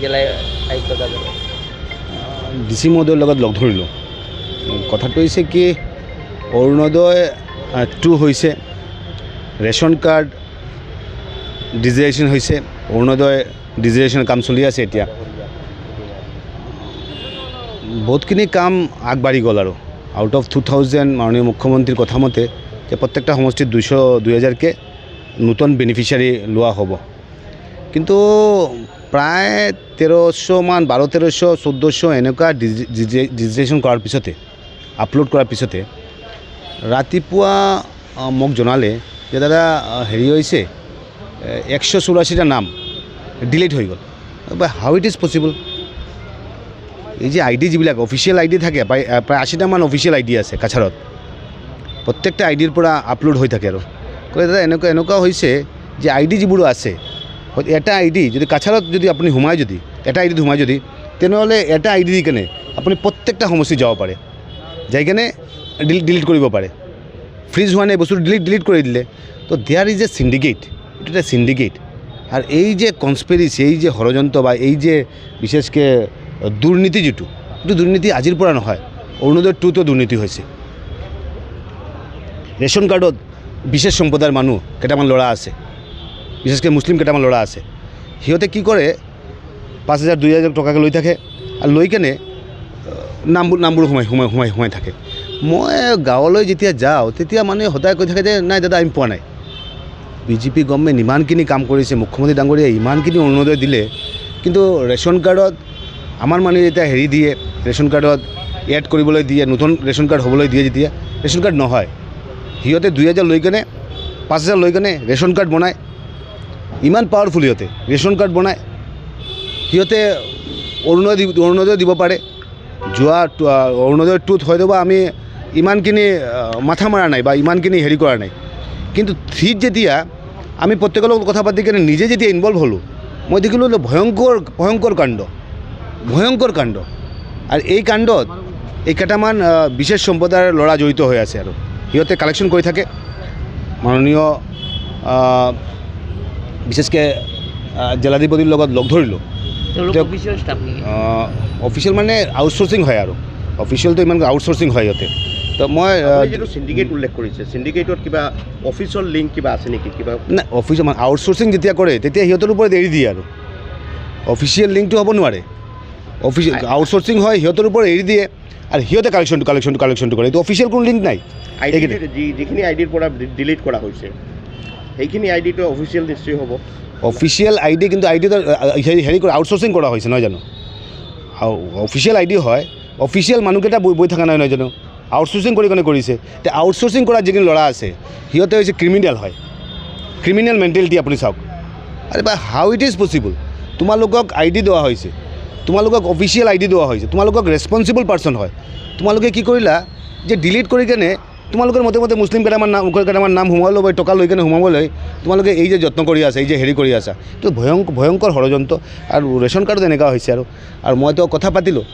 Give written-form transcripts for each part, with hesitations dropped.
জিলা আয়ুক্ত কাৰ্যালয় DC মহোদয়ৰ লগত লগ ধৰিলোঁ। কথাটো হৈছে কি অৰুণোদয় 2 হৈছে, ৰেচন কাৰ্ড ডিজিটেলাইজেশ্যন হৈছে, অৰুণোদয় ডিজিটেলাইজেশ্যন কাম চলি আছে। এতিয়া বহুতখিনি কাম আগবাঢ়ি গ'ল আৰু আউট অফ 2000 মাননীয় মুখ্যমন্ত্ৰীৰ কথা মতে যে প্ৰত্যেকটা সমষ্টিত 2000কে নতুন বেনিফিচিয়াৰী লোৱা হ'ব। কিন্তু প্ৰায় 1300 মান 1200 1400 এনেকুৱা ডিজিটেলাইজেশ্যন কৰাৰ পিছতে আপলোড কৰাৰ পিছতে ৰাতিপুৱা মোক জনালে যে দাদা হেৰি হৈছে 184টা নাম ডিলিট হৈ গ'ল। How it is possible? এই যে আইডি যিবিলাক অফিচিয়েল আইডি থাকে প্ৰায় 80টামান অফিচিয়েল আইডি আছে কাছাৰত, প্ৰত্যেকটা আইডিৰ পৰা আপলোড হৈ থাকে আৰু কয় দাদা এনেকুৱা হৈছে যে আইডি যিবোৰ আছে এটা আইডি যদি কাছাৰত যদি আপুনি সোমাই যদি এটা আইডিত সোমাই যদি তেনেহ'লে এটা আইডি দি কেনে আপুনি প্ৰত্যেকটা সমষ্টিত যাব পাৰে, যাই কেনে ডিলিট কৰিব পাৰে। ফ্ৰিজ হোৱা নাই বস্তুটো ডিলিট কৰি দিলে। তো দেয়াৰ ইজ এ চিণ্ডিকেট, এইটো এটা চিণ্ডিকেট। আৰু এই যে কনস্পিৰেচি, এই যে ষড়যন্ত্ৰ বা এই যে বিশেষকৈ দুৰ্নীতি যিটো এইটো দুৰ্নীতি আজিৰ পৰা নহয়, অৰুণোদয় 2তো দুৰ্নীতি হৈছে। ৰেচন কাৰ্ডত বিশেষ সম্প্ৰদায়ৰ মানুহ কেইটামান ল'ৰা আছে, বিশেষকৈ মুছলিম কেইটামান ল'ৰা আছে, সিহঁতে কি কৰে 5000 2000 টকাকৈ লৈ থাকে আৰু লৈ কেনে নামবোৰ সোমাই থাকে। মই গাঁৱলৈ যেতিয়া যাওঁ তেতিয়া মানুহে সদায় কৈ থাকে যে নাই দাদা আমি পোৱা নাই। BJP গভৰ্ণমেণ্ট ইমানখিনি কাম কৰিছে, মুখ্যমন্ত্ৰী ডাঙৰীয়াই ইমানখিনি অৰুণোদয় দিলে, কিন্তু ৰেচন কাৰ্ডত আমাৰ মানুহে যেতিয়া হেৰি দিয়ে, ৰেচন কাৰ্ডত এড কৰিবলৈ দিয়ে, নতুন ৰেচন কাৰ্ড হ'বলৈ দিয়ে, যেতিয়া ৰেচন কাৰ্ড নহয় সিহঁতে 2000 লৈ কেনে 5000 লৈ কেনে ৰেচন কাৰ্ড বনায়। ইমান পাৱাৰফুল সিহঁতে ৰেচন কাৰ্ড বনায়, সিহঁতে অৰুণোদয় দিব পাৰে। যোৱা অৰুণোদয় 2ত হয়তো বা আমি ইমানখিনি মাথা মৰা নাই বা ইমানখিনি হেৰি কৰা নাই, কিন্তু 3ত যেতিয়া আমি প্ৰত্যেকৰ লগত কথা পাতি কেনে নিজে যেতিয়া ইনভলভ হ'লোঁ, মই দেখিলোঁ ভয়ংকৰ কাণ্ড। আৰু এই কাণ্ডত এই কেইটামান বিশেষ সম্প্ৰদায়ৰ ল'ৰা জড়িত হৈ আছে আৰু সিহঁতে কালেকশ্যন কৰি থাকে। মাননীয় বিশেষকৈ জিলাধিপতিৰ লগত লগ ধৰিলোঁ। অফিচিয়েল মানে আউটচোৰ্চিং হয় আৰু অফিচিয়েলটো ইমান আউটচোৰ্চিং হয় সিহঁতে। তো মই যিটো চিণ্ডিকেট উল্লেখ কৰিছে, চিণ্ডিকেটত কিবা অফিচৰ লিংক কিবা আছে নেকি? কিবা নাই, অফিচৰ মানে আউটচোৰ্চিং যেতিয়া কৰে তেতিয়া সিহঁতৰ ওপৰত এৰি দিয়ে আৰু অফিচিয়েল লিংকটো হ'ব নোৱাৰে। অফিচিয়েল আউটচোৰ্চিং হয়, সিহঁতৰ ওপৰত এৰি দিয়ে আৰু সিহঁতে কালেকশ্যনটো কৰে। এইটো অফিচিয়েল কোনো লিংক নাই। যিখিনি আইডিৰ পৰা ডিলিট কৰা হৈছে সেইখিনি আইডিটো অফিচিয়েল নিশ্চয় হ'ব। অফিচিয়েল আইডি, কিন্তু আইডিটো হেৰি কৰা আউটচোৰ্চিং কৰা হৈছে নহয় জানো? অফিচিয়েল আইডি হয়, অফিচিয়েল মানুহকেইটা বৈ থকা নহয় জানো? আউটচোৰ্চিং কৰি কেনে কৰিছে। তে আউটচোৰ্চিং কৰা যিখিনি ল'ৰা আছে সিহঁতে হৈছে ক্ৰিমিনেল হয়, ক্ৰিমিনেল মেণ্টেলিটি। আপুনি চাওক আৰে বা হাউ ইট ইজ পচিবল? তোমালোকক আইডি দিয়া হৈছে, তোমালোকক অফিচিয়েল আইডি দিয়া হৈছে, তোমালোকক ৰেছপনচিবল পাৰ্চন হয়, তোমালোকে কি কৰিলা যে ডিলিট কৰি কেনে তোমালোকৰ মতে মুছলিম কেইটামান নাম সোমাই ল'ব, টকা লৈ কেনে সোমাবলৈ তোমালোকে এই যে যত্ন কৰি আছা, এই যে হেৰি কৰি আছা, এইটো ভয়ংকৰ ষড়যন্ত্ৰ। আৰু ৰেচন কাৰ্ডত এনেকুৱা হৈছে আৰু মইতো কথা পাতিলোঁ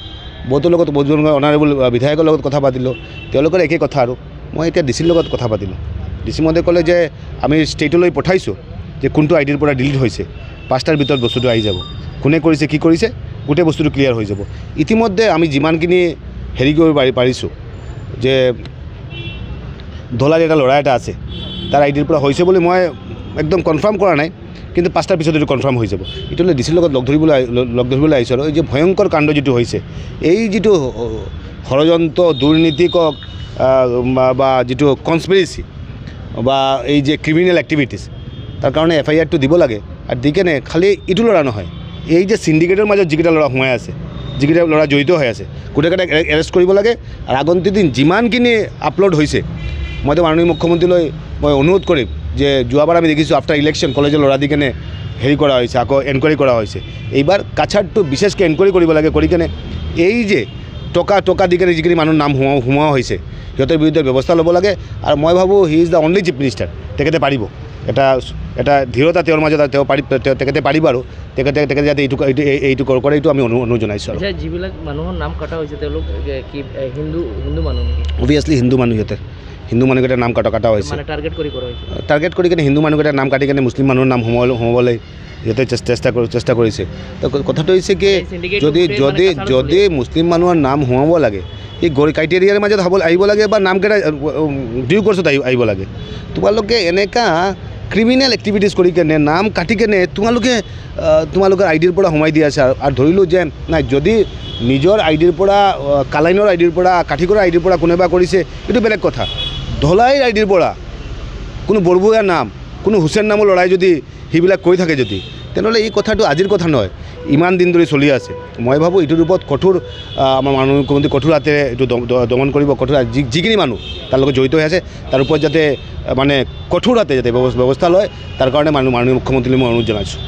বহুতৰ লগত, বহুজন অনাৰেবল বিধায়কৰ লগত কথা পাতিলোঁ, তেওঁলোকৰ একেই কথা। আৰু মই এতিয়া DCৰ লগত কথা পাতিলোঁ। DC মহোদয়ে ক'লে যে আমি ষ্টেটলৈ পঠাইছোঁ যে কোনটো আইডিৰ পৰা ডিলিট হৈছে, 5টাৰ ভিতৰত বস্তুটো আহি যাব, কোনে কৰিছে কি কৰিছে গোটেই বস্তুটো ক্লিয়াৰ হৈ যাব। ইতিমধ্যে আমি যিমানখিনি হেৰি কৰিব পাৰিছোঁ যে ধলাৰ এটা ল'ৰা এটা আছে, তাৰ আইডিৰ পৰা হৈছে বুলি মই একদম কনফাৰ্ম কৰা নাই, কিন্তু 5টাৰ পিছত এইটো কনফাৰ্ম হৈ যাব। এইটোলৈ DCৰ লগত লগ ধৰিবলৈ আহিছোঁ। আৰু এই যে ভয়ংকৰ কাণ্ড যিটো হৈছে, এই যিটো ষড়যন্ত্ৰ দুৰ্নীতি কওক বা যিটো কনস্পিৰেচি বা এই যে ক্ৰিমিনেল এক্টিভিটিছ, তাৰ কাৰণে FIR-টো দিব লাগে। আৰু দি কেনে খালি এইটো ল'ৰা নহয়, এই যে চিণ্ডিকেটৰ মাজত যিকেইটা ল'ৰা সোমাই আছে, যিকেইটা ল'ৰা জড়িত হৈ আছে, গোটেইকেইটাক এৰেষ্ট কৰিব লাগে। আৰু আগন্তুক দিন যিমানখিনি আপলোড হৈছে, মইতো মাননীয় মুখ্যমন্ত্ৰীলৈ মই অনুৰোধ কৰিম যে যোৱাবাৰ আমি দেখিছোঁ আফটাৰ ইলেকশ্যন কলেজৰ ল'ৰা দি কেনে হেৰি কৰা হৈছে, আকৌ এনকুৱাৰী কৰা হৈছে। এইবাৰ কাছাৰটো বিশেষকৈ এনকুৱাৰী কৰিব লাগে, কৰি কেনে এই যে টকা দি কেনে যিখিনি মানুহৰ নাম সোমোৱা হৈছে সিহঁতৰ বিৰুদ্ধে ব্যৱস্থা ল'ব লাগে। আৰু মই ভাবোঁ he is the only chief minister, তেখেতে পাৰিব। এটা ধীৰতা তেওঁৰ মাজত তেখেতে পাৰিব আৰু তেখেতে যাতে এইটো কৰে, এইটো আমি অনুৰোধ জনাইছোঁ। আৰু যিবিলাক মানুহৰ নাম কটা হৈছে তেওঁলোক কি হিন্দু মানুহ নেকি? অভিয়াছলি হিন্দু মানুহ, হিন্দু মানুহকেইটাৰ নাম কাটা হৈছে মানে টাৰ্গেট কৰি কৰা হৈছে টাৰ্গেট কৰি কিনে হিন্দু মানুহকেইটাৰ নাম কাটি কিনে মুছলিম মানুহৰ নাম সোমাবলৈ সিহঁতে চেষ্টা কৰিছে তো কথাটো হৈছে কি syndicate যদি গোটেই যদি মানে কাছাৰত যদি মুছলিম মানুহৰ নাম সোমাব লাগে এই ক্ৰাইটেৰিয়াৰ মাজত আহিব লাগে বা নামকেইটা ডিউ কোৰ্চত আহিব লাগে তোমালোকে এনেকা ক্ৰিমিনেল এক্টিভিটিজ কৰি কেনে নাম কাটি কেনে তোমালোকৰ আইডিৰ পৰা সোমাই দি আছে আৰু ধৰিলোঁ যে নাই যদি নিজৰ আইডিৰ পৰা কালাইনৰ আইডিৰ পৰা কাঠিকৰা আইডিৰ পৰা কোনোবা কৰিছে এইটো বেলেগ কথা ধলাইৰ আইডিৰ পৰা কোনো বৰবুৰীয়া নাম কোনো হুছেইন নামৰ ল'ৰাই যদি সেইবিলাক কৈ থাকে যদি তেনেহ'লে এই কথাটো আজিৰ কথা নহয় ইমান দিন ধৰি চলি আছে মই ভাবোঁ এইটোৰ ওপৰত কঠোৰ আমাৰ মাননীয় মুখ্যমন্ত্ৰী কঠোৰ হাতেৰে এইটো দমন কৰিব কঠোৰ যিখিনি মানুহ তাৰ লগত জড়িত হৈ আছে তাৰ ওপৰত যাতে মানে কঠোৰ হাতে যাতে ব্যৱস্থা লয় তাৰ কাৰণে মাননীয় মুখ্যমন্ত্ৰীলৈ মই অনুৰোধ জনাইছোঁ